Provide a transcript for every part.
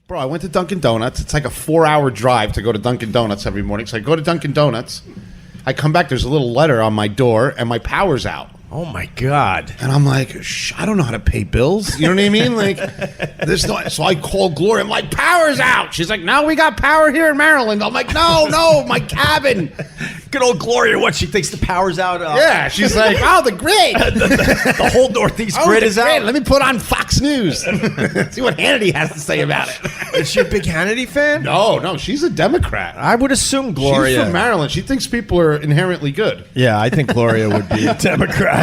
Bro, I went to Dunkin' Donuts. It's like a 4-hour drive to go to Dunkin' Donuts every morning. So I go to Dunkin' Donuts. I come back. There's a little letter on my door, and my power's out. Oh, my God. And I'm like, I don't know how to pay bills. You know what I mean? Like, so I call Gloria. I'm like, power's out. She's like, no, we got power here in Maryland. I'm like, no, my cabin. Good old Gloria, what, she thinks the power's out? Yeah, she's like, oh, the grid. the whole Northeast grid is out. Let me put on Fox News. See what Hannity has to say about it. Is she a big Hannity fan? No, she's a Democrat. I would assume Gloria. She's from Maryland. She thinks people are inherently good. Yeah, I think Gloria would be a Democrat.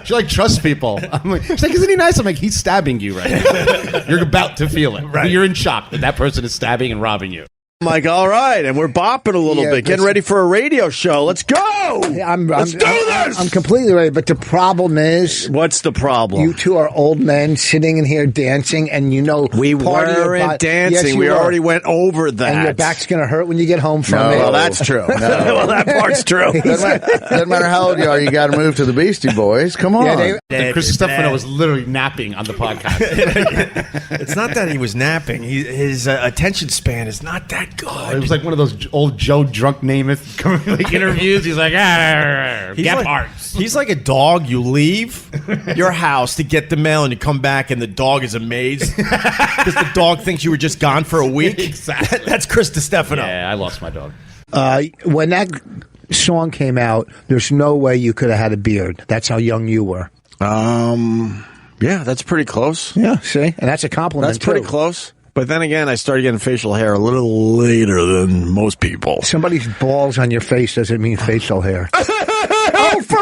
She like trusts people. She's like, isn't he nice? I'm like, he's stabbing you right now. You're about to feel it. Right. You're in shock that person is stabbing and robbing you. I'm like, all right, and we're bopping a little bit, getting ready for a radio show. Let's go! Let's do this! I'm completely ready, but the problem is... What's the problem? You two are old men sitting in here dancing, and you know... We weren't dancing. Yes, we already went over that. And your back's going to hurt when you get home from it. Well, that's true. Well, that part's true. Doesn't matter how old you are, you got to move to the Beastie Boys. Come on. Chris Stefano was literally napping on the podcast. It's not that he was napping. His attention span is not that good. It was like one of those old Joe Drunk Namath like interviews. He's like, get parts. He's like a dog. You leave your house to get the mail, and you come back, and the dog is amazed because the dog thinks you were just gone for a week. Exactly. That's Chris Stefano. Yeah, I lost my dog. When that song came out, there's no way you could have had a beard. That's how young you were. Yeah, that's pretty close. Yeah, see? And that's a compliment, That's pretty close. But then again, I started getting facial hair a little later than most people. Somebody's balls on your face doesn't mean facial hair. Oh, for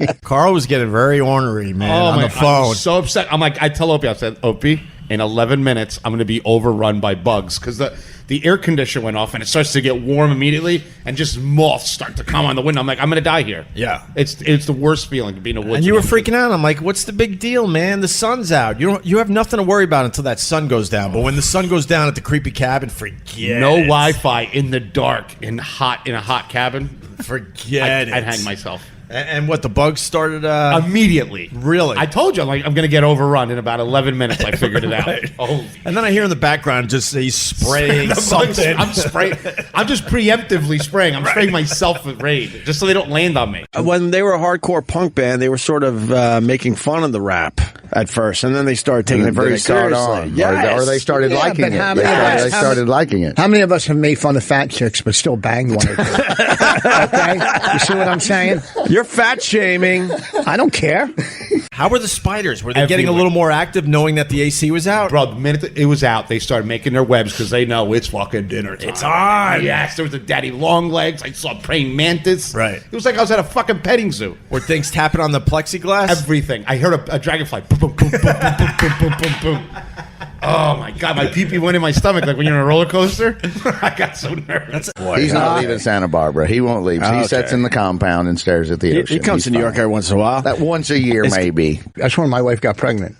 one! Carl was getting very ornery, man, on the phone. I'm so upset. I'm like, I tell Opie, I said, Opie, in 11 minutes, I'm going to be overrun by bugs because the air conditioner went off and it starts to get warm immediately and just moths start to come on the window. I'm like, I'm going to die here. Yeah. It's the worst feeling to be in a woods. And you were freaking out. I'm like, what's the big deal, man? The sun's out. You have nothing to worry about until that sun goes down. But when the sun goes down at the creepy cabin, forget no it. Wi-Fi in the dark in a hot cabin. Forget it. I'd hang myself. And what, the bugs started... immediatally. Really? I told you, I'm going to get overrun in about 11 minutes. I figured it out. Right. Oh. And then I hear in the background just he's spraying something. I'm just preemptively spraying. I'm spraying myself with Raid just so they don't land on me. When they were a hardcore punk band, they were sort of making fun of the rap at first, and then they started taking it very seriously. Or they started liking it. They started liking it. How many of us have made fun of fat chicks but still banged one or two? Okay? You see what I'm saying? You're fat shaming. I don't care. How were the spiders? Were they getting a little more active knowing that the AC was out? Bro, the minute it was out, they started making their webs because they know it's fucking dinner time. It's on. Yes, there was a daddy long legs. I saw praying mantis. Right. It was like I was at a fucking petting zoo. Were things tapping on the plexiglass? Everything. I heard a dragonfly. Boom, boom, boom, boom, boom, boom, boom, boom, boom. Oh my God, my pee-pee went in my stomach like when you're in a roller coaster. I got so nervous. He's not leaving Santa Barbara. He won't leave. He sits in the compound and stares at the ocean. He comes to New York every once in a while. That once a year, maybe. That's when my wife got pregnant.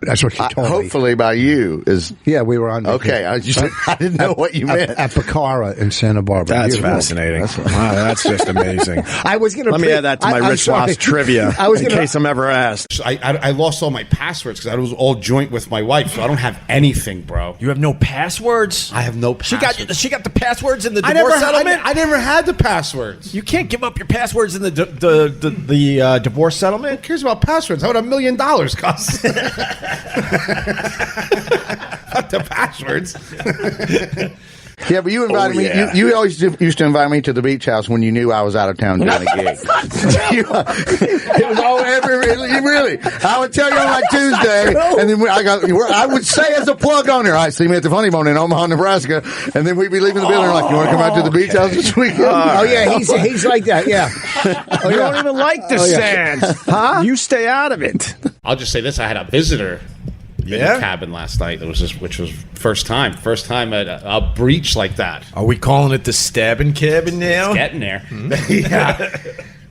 That's what she told me. Hopefully by you. Yeah, we were on okay, I didn't know what you meant. At Bacara in Santa Barbara. That's fascinating. Wow, that's just amazing. I was going to let me add that to my Rich Ross trivia in case I'm ever asked. I lost all my passwords because I was all joint with my wife, so I don't have anything, bro. You have no passwords? I have no passwords. She got the passwords in the divorce settlement? I never had the passwords. You can't give up your passwords in the divorce settlement? Who cares about passwords? How would $1 million cost? Not the passwords. Yeah, but you invited me. You always used to invite me to the beach house when you knew I was out of town doing a gig. It was all really. I would tell you on like Tuesday, and then I would say as a plug on there, see me at the Funny Bone in Omaha, Nebraska, and then we'd be leaving the building like, you want to come out to the beach house this weekend? Oh yeah, he's like that. Yeah. You don't even like the sand, huh? You stay out of it. I'll just say this: I had a visitor. In the cabin last night. Which was first time at a breach like that. Are we calling it the stabbing cabin now? It's getting there. Yeah.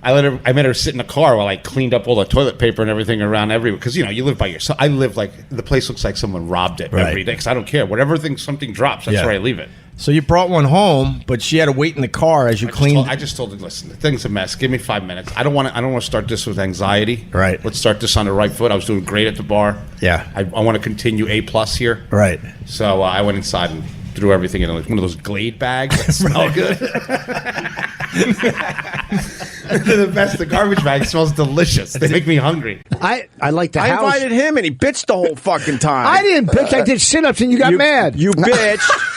I made her sit in the car while I cleaned up all the toilet paper and everything around everywhere. Because, you live by yourself. I live like, the place looks like someone robbed it every day. Because I don't care. Whatever something drops, that's where I leave it. So you brought one home, but she had to wait in the car as you cleaned. I just told her, listen, the thing's a mess. Give me 5 minutes. I don't want to start this with anxiety. Right. Let's start this on the right foot. I was doing great at the bar. Yeah. I want to continue A+ here. Right. So I went inside and threw everything in like one of those Glade bags that smell good. The best, the garbage bag smells delicious. They make me hungry. I like the I house. invited him, and he bitched the whole fucking time. I didn't bitch. I did sit-ups, and you got mad. You bitched.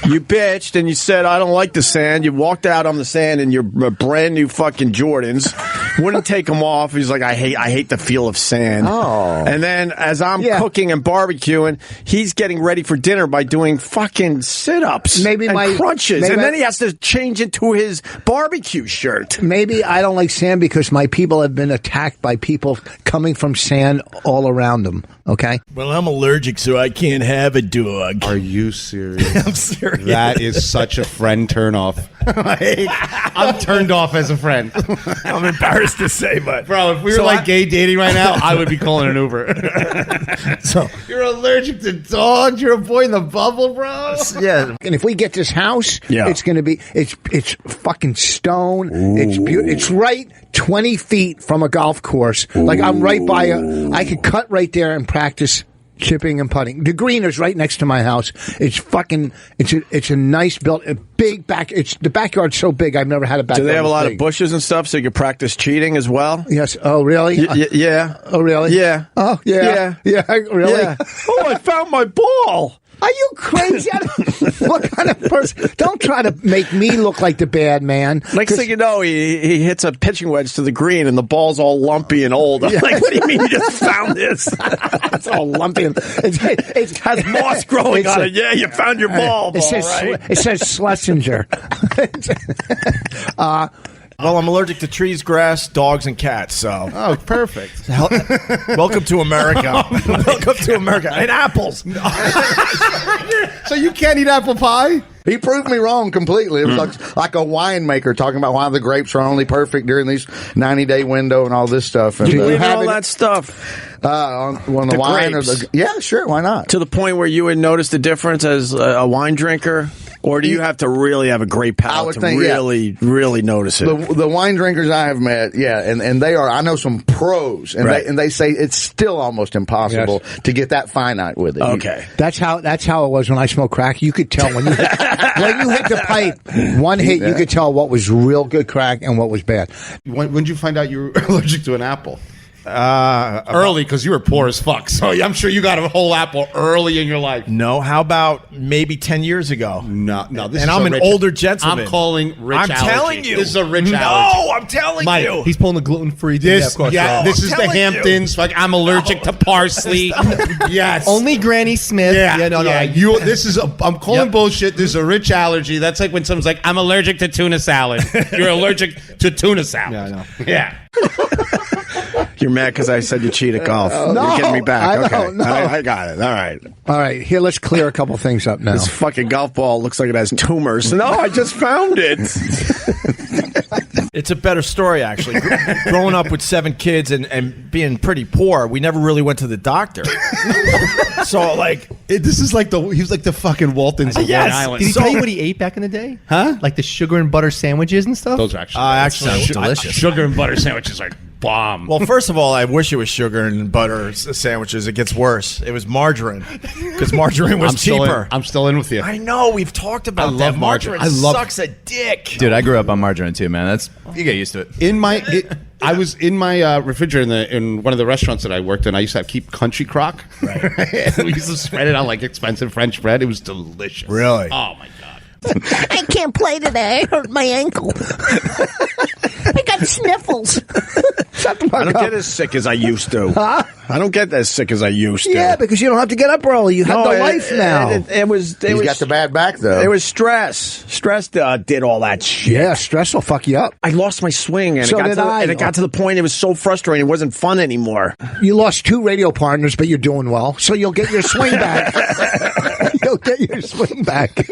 You bitched, and you said, I don't like the sand. You walked out on the sand in your brand new fucking Jordans. Wouldn't take them off. He's like, I hate the feel of sand. Oh. And then as I'm cooking and barbecuing, he's getting ready for dinner by doing fucking sit-ups and crunches. And then he has to change into his barbecue shirt. Maybe I don't like sand because my people have been attacked by people coming from sand all around them. Okay? Well, I'm allergic, so I can't have a dog. Are you serious? I'm serious. That is such a friend turnoff. I'm turned off as a friend. I'm embarrassed to say, but bro, if we were gay dating right now, I would be calling an Uber. So you're allergic to dogs. You're avoiding the bubble, bro. Yeah. And if we get this house, it's going to be it's fucking stone. Ooh. It's beautiful. It's right 20 feet from a golf course. Ooh. Like I'm right by I could cut right there and practice chipping and putting. The green is right next to my house. It's fucking. It's a nice build. A big back. The backyard's so big. I've never had a backyard. Do they have a lot of bushes and stuff so you can practice cheating as well? Yes. Oh, really? Yeah. Oh, really? Yeah. Oh, yeah. Yeah. Really? Yeah. Oh, I found my ball. Are you crazy? What kind of person? Don't try to make me look like the bad man. Next thing you know, he hits a pitching wedge to the green, and the ball's all lumpy and old. I'm like, what do you mean you just found this? It's all lumpy. It has moss growing on it. Yeah, you found your ball. It says Schlesinger. Well, I'm allergic to trees, grass, dogs, and cats. So, perfect. Welcome to America. Welcome to America. And apples. So you can't eat apple pie? He proved me wrong completely. It was like a winemaker talking about why the grapes are only perfect during these 90-day window and all this stuff. And, you have all that stuff on the wine grapes. Yeah, sure, why not? To the point where you would notice the difference as a wine drinker? Or do you have to really have a great palate to really notice it? The wine drinkers I have met, and they are. I know some pros, and they say it's still almost impossible to get that finite with it. Okay, that's how it was when I smoked crack. You could tell when you hit the pipe, one hit, you could tell what was real good crack and what was bad. When did you find out you were allergic to an apple? Early, because you were poor as fuck. So I'm sure you got a whole apple early in your life. No, how about maybe 10 years ago? No. And I'm an older gentleman. I'm calling rich allergy. I'm telling you. This is a rich allergy. No, I'm telling you. He's pulling the gluten-free. This is the Hamptons. Like, I'm allergic to parsley. Yes. Only Granny Smith. Yeah. No. I'm calling bullshit. This is a rich allergy. That's like when someone's like, I'm allergic to tuna salad. You're allergic to tuna salad. Yeah, I know. Yeah. You're mad because I said you cheat at golf. No, you're getting me back. Okay. No. I got it. All right. Here, let's clear a couple things up now. This fucking golf ball looks like it has tumors. No, I just found it. It's a better story, actually. Growing up with 7 kids and being pretty poor, we never really went to the doctor. So, this is like he was like the fucking Waltons of Long Island. Did he tell you what he ate back in the day? Huh? Like the sugar and butter sandwiches and stuff? Those are actually delicious. Sugar and butter sandwiches are bomb. Well, first of all, I wish it was sugar and butter sandwiches. It gets worse. It was margarine because margarine was cheaper. I'm still in with you. I know. We've talked about that. Love margarine. Sucks a dick. Dude, I grew up on margarine too, man. You get used to it. I was in my refrigerator in one of the restaurants that I worked in. I used to keep country crock. Right. And we used to spread it on like expensive French bread. It was delicious. Really? Oh my god. I can't play today. I hurt my ankle. I got sniffles. I don't get as sick as I used to. Huh? I don't get as sick as I used to. Yeah, because you don't have to get up early. You have the life now. He's got the bad back, though. It was stress. Stress did all that shit. Yeah, stress will fuck you up. I lost my swing, and it got to the point it was so frustrating. It wasn't fun anymore. You lost 2 radio partners, but you're doing well, so you'll get your swing back. You'll get your swing back.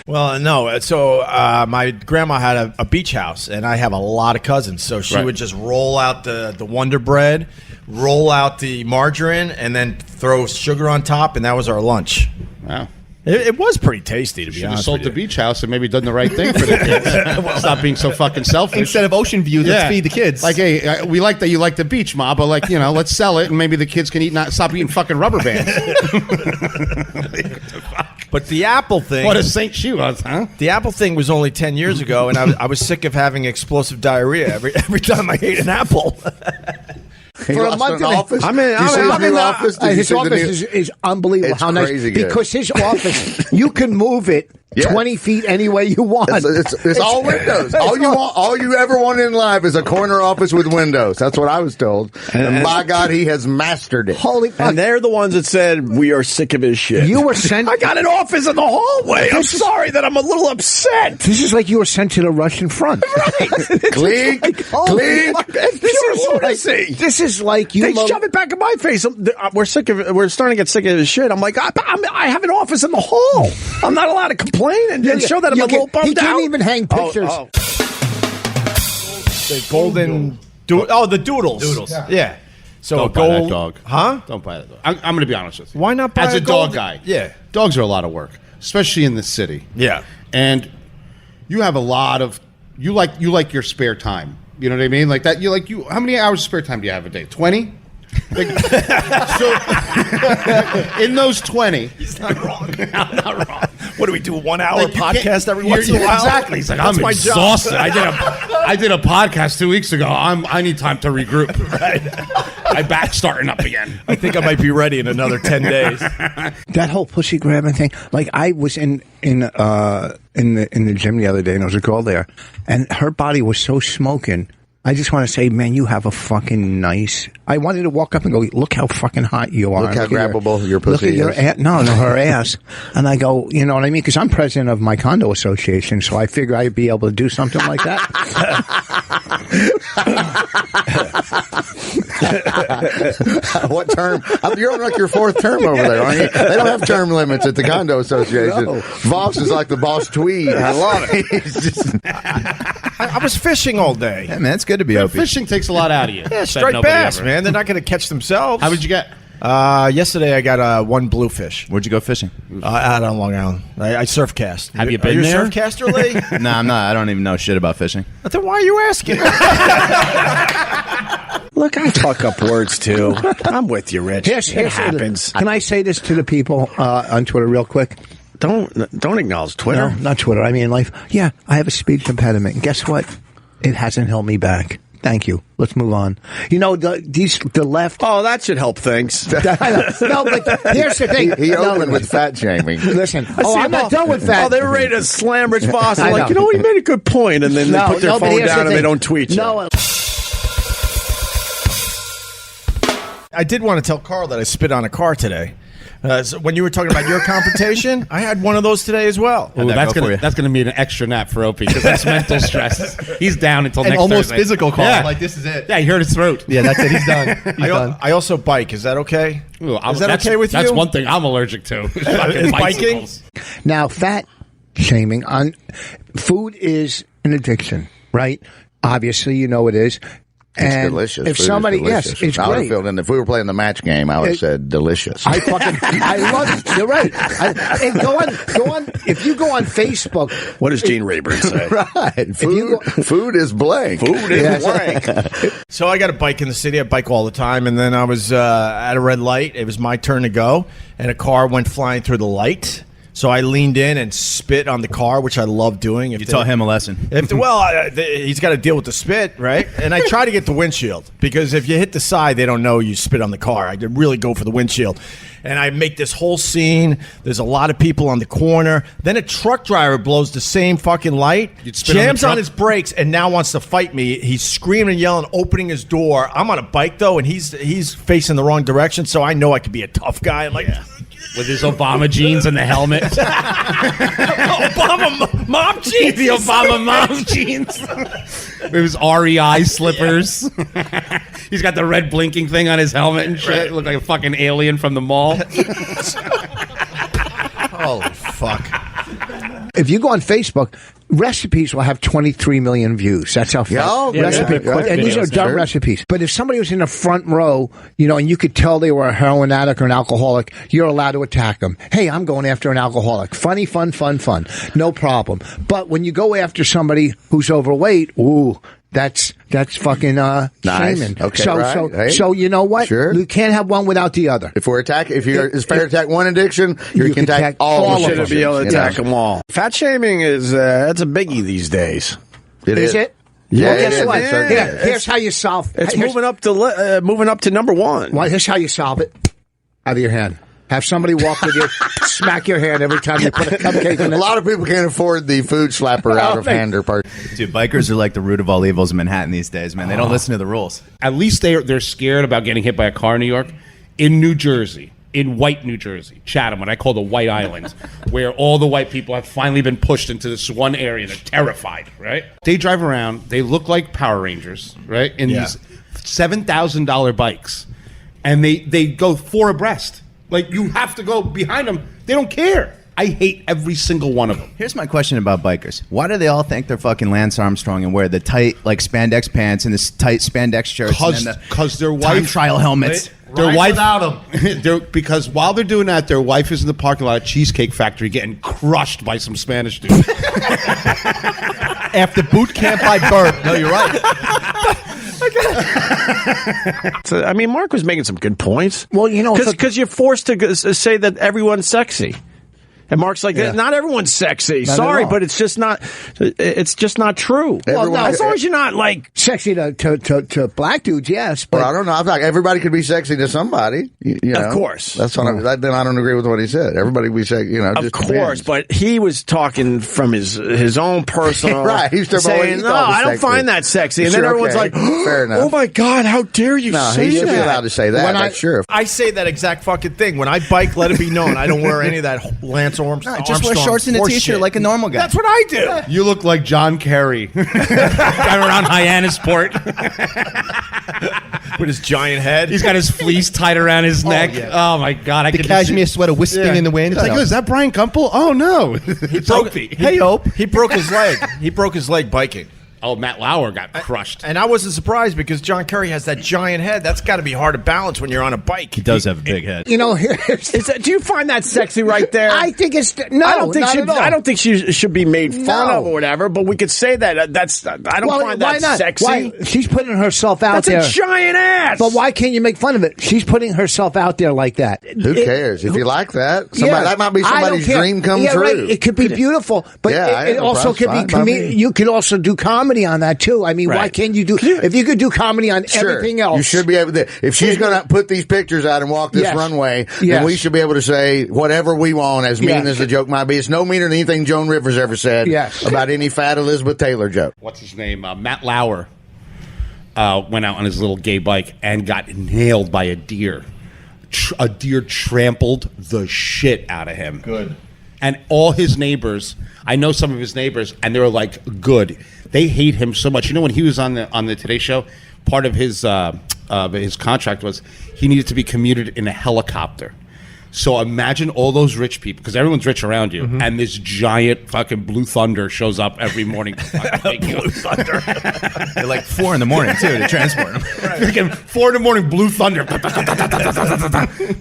Well, no. So my grandma had a beach house, and I have a lot of cousins. So she would just roll out the Wonder Bread, roll out the margarine, and then throw sugar on top, and that was our lunch. Wow. It was pretty tasty, to be Should have honest sold with the you. beach house and maybe done the right thing for the kids. Stop being so fucking selfish. Instead of Ocean View, let's feed the kids. Like, hey, we like that you like the beach, Ma, but like, let's sell it and maybe the kids can stop eating fucking rubber bands. But the apple thing. What a St. Shoe was, huh? The apple thing was only 10 years ago, and I was sick of having explosive diarrhea every time I ate an apple. For a month in office. I'm in the office. Did you His see the office new- is unbelievable. It's how nice crazy good. because his office you can move it Yeah. 20 feet any way you want. It's all windows. All you ever want in life is a corner office with windows. That's what I was told. And by God, he has mastered it. Holy fuck! And they're the ones that said we are sick of his shit. You were sent. I got an office in the hallway. I'm sorry that I'm a little upset. This is like you were sent to the Russian front. Clink, clink. This is like you. They shove it back in my face. We're sick of it. We're starting to get sick of his shit. I'm like, I have an office in the hall. I'm not allowed to complain and show that I'm a little bummed out. He can't even hang pictures. The golden. The doodles. Doodles. Yeah. So Don't buy that dog. Huh? Don't buy that dog. I'm going to be honest with you. Why not buy As a a dog golden- guy. Yeah. Dogs are a lot of work, especially in the city. Yeah. And you have a lot of you like your spare time. You know what I mean? Like that. How many hours of spare time do you have a day? 20. Like, so in those 20, He's not wrong. I'm not wrong. What do we do? 1 hour Like, you can't- podcast every you're- once in a while? Exactly. He's like, That's I'm my job. exhausted. I did a podcast 2 weeks ago. I need time to regroup. Right. My back's starting up again. I think I might be ready in another 10 days. That whole pussy grabbing thing. Like I was in the gym the other day, and there was a girl there, and her body was so smoking. I just want to say, man, you have a fucking nice. I wanted to walk up and go, look how fucking hot you are. Look how at your- grabbable your pussy look at your is. no, her ass. And I go, you know what I mean? Because I'm president of my condo association, so I figure I'd be able to do something like that. What term? You're on like your fourth term over there, aren't you? They don't have term limits at the condo association. No. Voss is like the boss tweed. I love it. He's just, I was fishing all day. Yeah, man, it's good to be Opie. Fishing takes a lot out of you. Yeah, Said striped nobody bass, ever. man. They're not going to catch themselves. How did you get? Yesterday I got one bluefish. Where'd you go fishing? Out on Long Island. I surf cast. Have you Are been you there? a surf caster, Lee? Nah, I'm not. I don't even know shit about fishing. Then why are you asking? look, I fuck up words too. I'm with you, Rich. It happens. Can I say this to the people on Twitter real quick? Don't acknowledge Twitter. No, not Twitter. I mean life. Yeah, I have a speech impediment. Guess what? It hasn't held me back. Thank you. Let's move on. You know, the left. Oh, that should help things. No, but here's the thing. He No, opened with fat shaming. Listen. I'm not done with that. Oh, they were ready to slam Rich Voss. I I'm like, know. you know, he made a good point, and then they put their but phone here's the down and thing. they don't tweet you. No. I did want to tell Carl that I spit on a car today. So when you were talking about your confrontation, I had one of those today as well. Ooh, that that's go for you? gonna be an extra nap for Opie because that's mental stress. He's down until And next almost Thursday. physical call. Yeah. Like, this is it. Yeah, he hurt his throat. Yeah, that's it. He's done. He's done. I also bike. Is that okay? Ooh, Is that okay with you? That's one thing I'm allergic to. Fucking Is biking? bicycles. Now, fat shaming on food is an addiction, right? Obviously, you know it is. It's delicious. If Food is somebody, delicious. yes, it's I would great. have filled in. If we were playing the match game, I would have said delicious. I love it. You're right. And go on. If you go on Facebook, What does Gene Rayburn say? Right. you Food is blank. Food is blank. So I got a bike in the city. I bike all the time. And then I was at a red light. It was my turn to go. And a car went flying through the light. So I leaned in and spit on the car, which I love doing. You taught him a lesson. He's got to deal with the spit, right? And I try to get the windshield because if you hit the side, they don't know you spit on the car. I could really go for the windshield. And I make this whole scene. There's a lot of people on the corner. Then a truck driver blows the same fucking light, You'd spit on the jams truck? on his brakes, and now wants to fight me. He's screaming and yelling, opening his door. I'm on a bike, though, and he's facing the wrong direction, so I know I could be a tough guy. I'm like... With his Obama jeans and the helmet. Obama mom jeans. The Obama mom jeans. With his REI slippers. He's got the red blinking thing on his helmet and shit. Look like a fucking alien from the mall. Holy fuck. If you go on Facebook, recipes will have 23 million views. That's how fast recipe. And these are dumb recipes. But if somebody was in the front row, and you could tell they were a heroin addict or an alcoholic, you're allowed to attack them. Hey, I'm going after an alcoholic. Funny, fun. No problem. But when you go after somebody who's overweight, that's fucking shaming. Okay, so you know what? Sure. You can't have one without the other. If you're fair to attack one addiction, you can attack all of them. Should be able to attack them all. Fat shaming is that's a biggie these days. Is it? Yeah, well, guess what? Yeah. Here's how you solve. It's moving up to number one. Well, here's how you solve it. Out of your hand. Have somebody walk with you, smack your hand every time you put a cupcake in it. A lot of people can't afford the food slapper out of hander part. Dude, bikers are like the root of all evils in Manhattan these days, man. They don't listen to the rules. At least they're scared about getting hit by a car in New York. In New Jersey, in white New Jersey, Chatham, what I call the White Island, where all the white people have finally been pushed into this one area. They're terrified, right? They drive around. They look like Power Rangers, right? In these $7,000 bikes. And they go 4 abreast. Like, you have to go behind them. They don't care. I hate every single one of them. Here's my question about bikers. Why do they all think they're fucking Lance Armstrong and wear the tight, like, spandex pants and the tight spandex shirts? Because their wife... Time trial helmets. Their wife... without them. Because while they're doing that, their wife is in the parking lot at Cheesecake Factory getting crushed by some Spanish dude. After boot camp by Bert. No, you're right. So, I mean, Mark was making some good points. Well, because you're forced to say that everyone's sexy. And Mark's like, not everyone's sexy. Not Sorry, but it's just not. It's just not true. Well, as long as you're not like sexy to black dudes, yes. But I don't know. I thought everybody could be sexy to somebody. You know? Of course. That's what then I don't agree with what he said. Everybody can be sexy. Of just course, depends. but he was talking from his own personal. Right. He's saying, no, I don't find that sexy. And then everyone's like, fair enough. Oh my God, how dare you say that? He should be allowed to say that. That's sure. I say that exact fucking thing. When I bike, let it be known. I don't wear any of that Lance Armstrong. Just wear shorts and a t-shirt like a normal guy. That's what I do. You look like John Kerry. Driving around Hyannisport. With his giant head. He's got his fleece tied around his neck. Oh my God. The cashmere sweater wisping in the wind. It's like, is that Brian Gumple? Oh, no. It's Opie. Hey, Ope. He broke his leg. He broke his leg biking. Oh, Matt Lauer got crushed. And I wasn't surprised because John Kerry has that giant head. That's got to be hard to balance when you're on a bike. He does have a big head. Do you find that sexy right there? I think it's no. I don't think not at all. I don't think she should be made fun of or whatever. But we could say that. That's. I don't find that sexy. Why? She's putting herself out there. That's a giant ass. But why can't you make fun of it? She's putting herself out there like that. Who cares? If you like that, that might be somebody's dream come true. Right. It could be beautiful, but it also could be. You could also do comedy on that too. I mean, why can't you do? If you could do comedy on everything else, you should be able to. If she's going to put these pictures out and walk this runway, then we should be able to say whatever we want, as mean as the joke might be. It's no meaner than anything Joan Rivers ever said about any fat Elizabeth Taylor joke. What's his name? Matt Lauer went out on his little gay bike and got nailed by a deer. A deer trampled the shit out of him. Good. And all his neighbors, I know some of his neighbors, and they're like, good. They hate him so much. You know, when he was on the Today Show, part of his contract was he needed to be commuted in a helicopter. So imagine all those rich people, because everyone's rich around you, and this giant fucking Blue Thunder shows up every morning. Blue Thunder. They're like 4 in the morning, too, to transport them. Freaking 4 in the morning, Blue Thunder.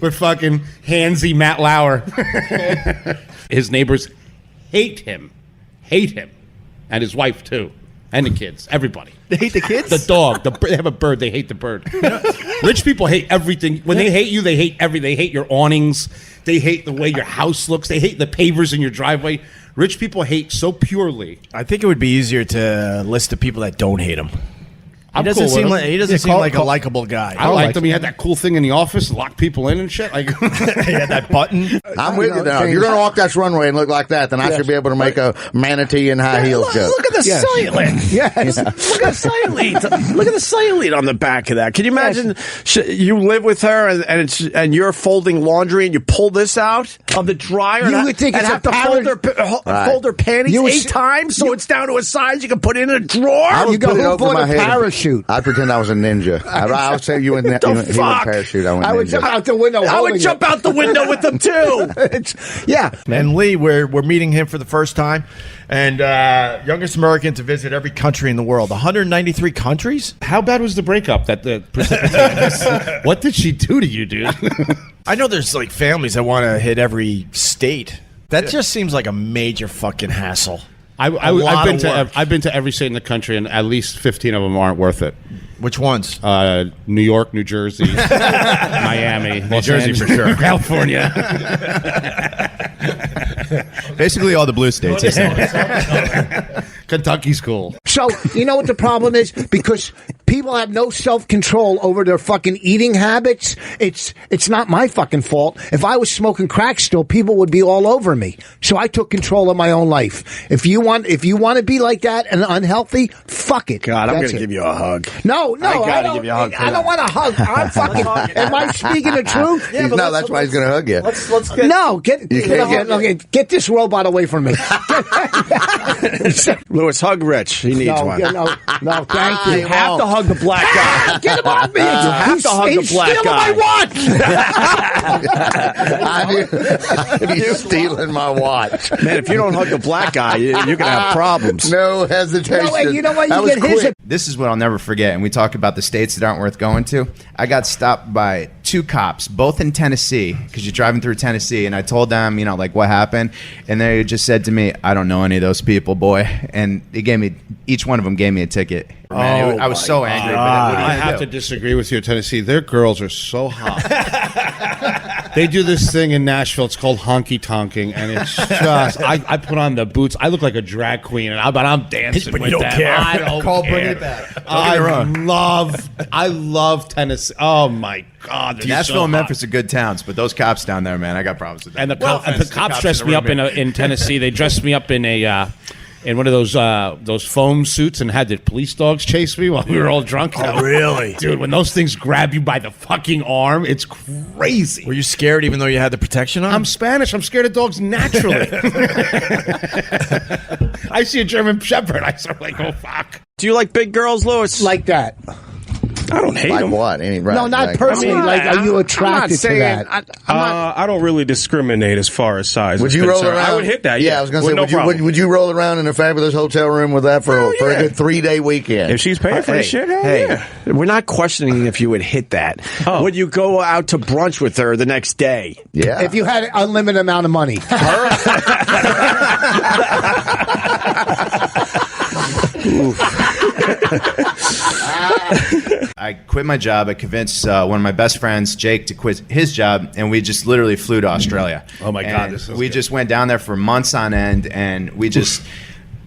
With fucking handsy Matt Lauer. His neighbors hate him. And his wife, too. And the kids. Everybody. They hate the kids? The dog. They have a bird. They hate the bird. Rich people hate everything. When they hate you, they hate everything. They hate your awnings. They hate the way your house looks. They hate the pavers in your driveway. Rich people hate so purely. I think it would be easier to list the people that don't hate him. He I'm doesn't cool seem with like him. he doesn't seem like a likable guy. I liked him. He had that cool thing in the office, lock people in and shit. Like he had that button. I'm with you now. If you're going to walk that runway and look like that, then I should be able to make a manatee in high heels joke. Look at the silent. Yes. Look at the silent. Look at the silent on the back of that. Can you imagine you live with her and you're folding laundry and you pull this out? of the dryer You and, would think and it's have a to fold their panties You would 8 s- times so it's down to a size you can put in a drawer? I would You go, put it who over bought my a head. parachute? I'd pretend I was a ninja. I would say you went he went fuck? parachute. I went I would ninja. jump out the window. I would jump out the window with them too. Yeah, and Lee, we're meeting him for the first time, and youngest American to visit every country in the world. 193 countries. How bad was the breakup that the precipitated this? What did she do to you, dude? I know there's like families that want to hit every state. That just seems like a major fucking hassle. I've been to every state in the country, and at least 15 of them aren't worth it. Which ones? New York, New Jersey, Miami, New Jersey for sure. California. Basically, all the blue states. He's saying. Kentucky's cool. So, you know what the problem is? Because people have no self-control over their fucking eating habits. It's not my fucking fault. If I was smoking crack still, people would be all over me. So I took control of my own life. If you want to be like that and unhealthy, fuck it. God, I'm That's going to it. give you a hug. No, I gotta give you a hug for I don't that. want a hug. I'm fucking. Am I speaking the truth? No, that's why he's going to hug you. Let's get. No, get this robot away from me. Lewis, hug Rich. He needs one. No, thank you. You have to hug the black guy. Get him off me! You have to hug the black guy. He's stealing my watch. Man, if you don't hug the black guy, you're going to have problems. No hesitation. No, and you know what? That You was get his. quick. This is what I'll never forget. And we talk about the states that aren't worth going to. I got stopped by 2 cops, both in Tennessee, because you're driving through Tennessee. And I told them, like what happened. And they just said to me, I don't know any of those people, boy. And they gave me, each one of them gave me a ticket. Man, I was so angry. But what I have to disagree with you, Tennessee. Their girls are so hot. They do this thing in Nashville. It's called honky tonking, and it's just I put on the boots. I look like a drag queen, and I'm dancing But with you don't them. care. I don't Call, care. bring it back. I love Tennessee. Oh my God, they're Nashville so and hot. Memphis are good towns, but those cops down there, man, I got problems with them. And the, No the offense to cops in dressed the me up room. in Tennessee. They dressed me up in in one of those foam suits and had the police dogs chase me while we were all drunk. Oh, really? Dude, when those things grab you by the fucking arm, it's crazy. Were you scared even though you had the protection on? I'm Spanish. I'm scared of dogs naturally. I see a German Shepherd. I start like, oh, fuck. Do you like big girls, Lewis? Like that. I don't hate Like them. what? No, not personally. Are you attracted to that? I don't really discriminate as far as size. Would is you roll concerned. around? I would hit that. Yeah, I was going to say, with no problem. would you roll around in a fabulous hotel room with that for a good 3-day weekend? If she's paying for the shit, hell yeah. We're not questioning if you would hit that. Oh. Would you go out to brunch with her the next day? Yeah. If you had an unlimited amount of money. I quit my job. I convinced one of my best friends, Jake, to quit his job, and we just literally flew to Australia. Oh, my God, And this is we good. just went down there for months on end, and we just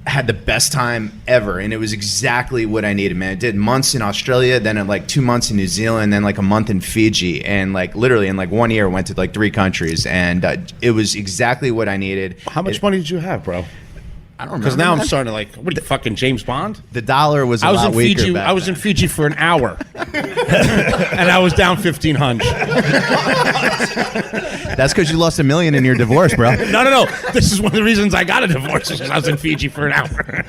had the best time ever. And it was exactly what I needed, man. I did months in Australia, then like 2 months in New Zealand, then like a month in Fiji, and like literally in like 1 year went to like 3 countries, and it was exactly what I needed. How much money did you have, bro? I don't remember. Because now I'm that. starting to like, what are you, fucking James Bond? The dollar was a I was lot in weaker Fiji. back I was then. in Fiji for an hour, and I was down 1,500. That's because you lost $1 million in your divorce, bro. No. This is one of the reasons I got a divorce. Because I was in Fiji for an hour.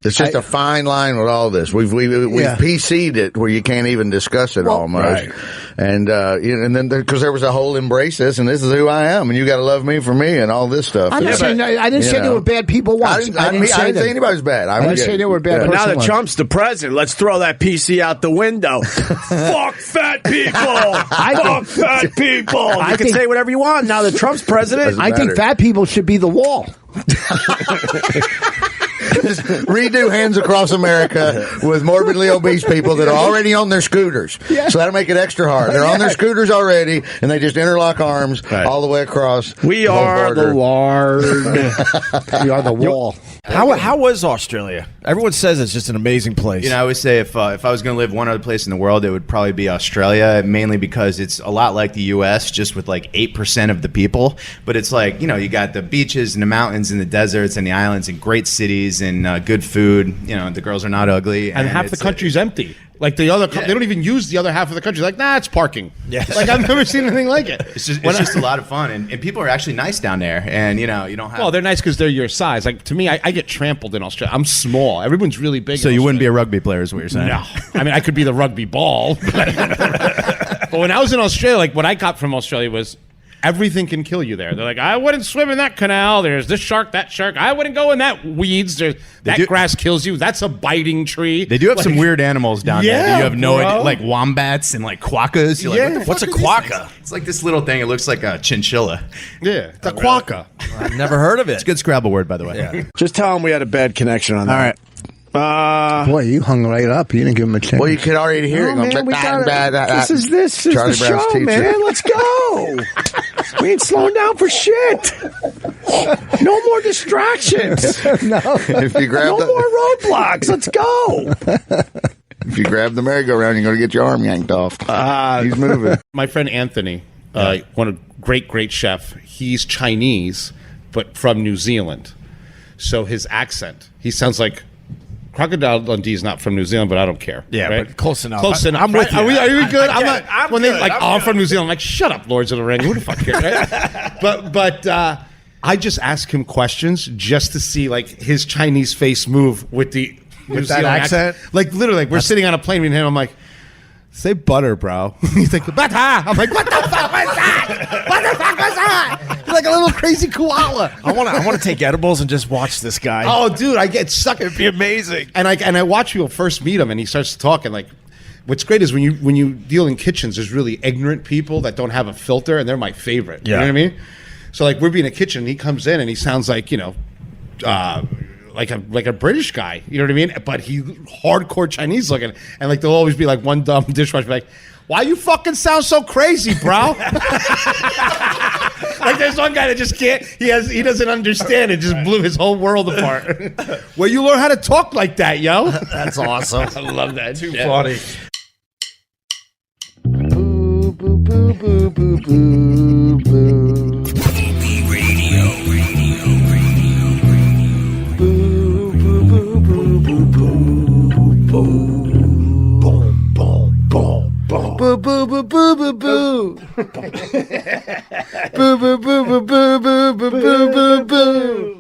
It's just a fine line with all this. We've PC'd it where you can't even discuss it almost. right. And and then because there was a whole embrace this, and this is who I am, and you got to love me for me, and all this stuff. I didn't say they were bad people once. I didn't say anybody's bad. I didn't say they were bad. But now that once. Trump's the president, let's throw that PC out the window. Fuck fat people! Fuck fat people! You can say whatever you want now that Trump's president. I think fat people should be the wall. Just redo Hands Across America with morbidly obese people that are already on their scooters. Yeah. So that'll make it extra hard. They're on their scooters already, and they just interlock arms all the way across. We are the Lord. We are the wall. How was Australia? Everyone says it's just an amazing place. You know, I always say if I was going to live one other place in the world, it would probably be Australia, mainly because it's a lot like the U.S., just with like 8% of the people. But it's like, you got the beaches and the mountains and the deserts and the islands and great cities and good food. You know, the girls are not ugly, and half the country's empty. Like the other, they don't even use the other half of the country. Like, nah, it's parking. Yeah, like I've never seen anything like it. It's just a lot of fun, and people are actually nice down there. And you know, you don't have. Well, they're nice because they're your size. Like to me, I get trampled in Australia. I'm small. Everyone's really big. So you wouldn't be a rugby player, is what you're saying? No, I mean I could be the rugby ball. But when I was in Australia, like what I got from Australia was. Everything can kill you there. They're like, I wouldn't swim in that canal. There's this shark, that shark. I wouldn't go in that weeds. Grass kills you. That's a biting tree. They do have some weird animals down there. That you have no idea, like wombats and like quackers. You're like, what what's a quokka? It's like this little thing. It looks like a chinchilla. Yeah, it's a quokka. I've never heard of it. It's a good Scrabble word, by the way. Yeah. Just tell them we had a bad connection on that. All right. Boy, you hung right up. You didn't give him a chance. Well, you could already hear it. This is the show, man. Let's go. We ain't slowing down for shit. No more distractions. No. If you grab more roadblocks. Let's go. If you grab the merry-go-round, you're going to get your arm yanked off. He's moving. My friend Anthony, one of great chef. He's Chinese, but from New Zealand. So his accent, he sounds like. Crocodile Dundee is not from New Zealand, but I don't care. Yeah, right? but close enough. Close enough. I'm with you. Are we good? I'm not. I'm when good. they like, I'm from New Zealand. I'm like, shut up, Lords of the Ring. Who the fuck cares? Right? but I just ask him questions just to see like his Chinese face move with the New Zealand accent. Like literally, like, we're sitting on a plane with him. I'm like, say butter, bro. He's like, butter. I'm like, what the fuck was that? What the fuck was that? He's like a little crazy koala. I want to take edibles and just watch this guy. Oh, dude, I get stuck. It'd be amazing. And I watch people first meet him, and he starts talking. Like, what's great is when you deal in kitchens, there's really ignorant people that don't have a filter, and they're my favorite. Yeah. You know what I mean? So like, we're being in a kitchen, and he comes in, and he sounds like like a British guy, you know what I mean? But he hardcore Chinese looking, and like there'll always be like one dumb dishwasher like, "Why you fucking sound so crazy, bro?" Like there's one guy that just can't. He doesn't understand. It just blew his whole world apart. Well, you learn how to talk like that, yo. That's awesome. I love that. Too funny. Boo, boo, boo, boo, boo, boo, boo. Boo, boo, boo, boo, boo, boo. Boo, boo, boo, boo, boo, boo, boo, boo, boo, boo.